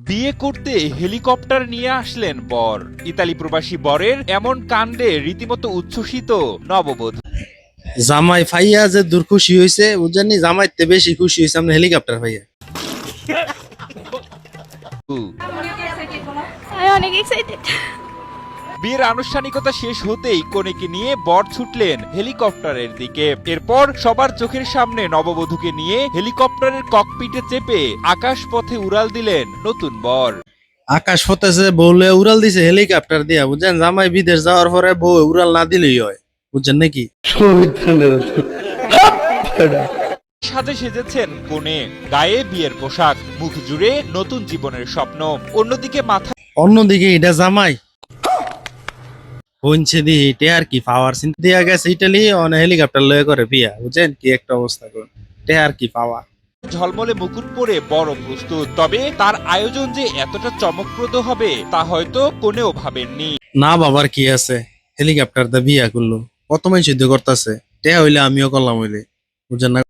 বিয়ে করতে হেলিকপ্টার নিয়ে আসলেন বর। ইতালি প্রবাসী বরের এমন কাণ্ডে রীতিমতো উচ্ছ্বসিত নববধূ। জামাই ফাইয়া যে দূর খুশি হয়েছে বুঝছেন, জামাইতে বেশি খুশি হয়েছে আমরা হেলিকপ্টার ফাইয়া। আমি অনেক এক্সাইটেড। বিয়ের আনুষ্ঠানিকতা শেষ হতেই কনেকে নিয়ে বর ছুটলেন হেলিকপ্টারের দিকে। এরপর সবার চোখের সামনে নববধূকে নিয়ে হেলিকপ্টারের ককপিটে চেপে আকাশ পথে উড়াল দিলেন নতুন বর। আকাশ ফতেছে বউলে উড়াল দিছে হেলিকপ্টার দিয়া, বুঝছেন। জামাই বিদেশ যাওয়ার পরে বউ উড়াল না দিলেই হয়, বুঝছেন নাকি। সাজে সেজেছেন কনে, গায়ে বিয়ের পোশাক, মুখ জুড়ে নতুন জীবনের স্বপ্ন। অন্যদিকে অন্যদিকে এটা জামাই বলছে দি এটা আর কি পাওয়ার চিন্তা দিয়া গেছে ইটালি, হেলিকপ্টার লয়ে করে বিয়া, বুঝছেন কি একটা অবস্থা কর। এটা আর কি পাওয়া। ঝলমলে মুকুট পরে বড় প্রস্তুত, তবে তার আয়োজন যে এতটা চমকপ্রদ হবে তা হয়তো কোনেও ভাবেননি। না বাবার কি আছে, হেলিকপ্টার দা বিয়া করলো, কত মানুষ যুদ্ধ করতেছে, তে হইলে আমিও করলাম হইলে, বুঝছেন না।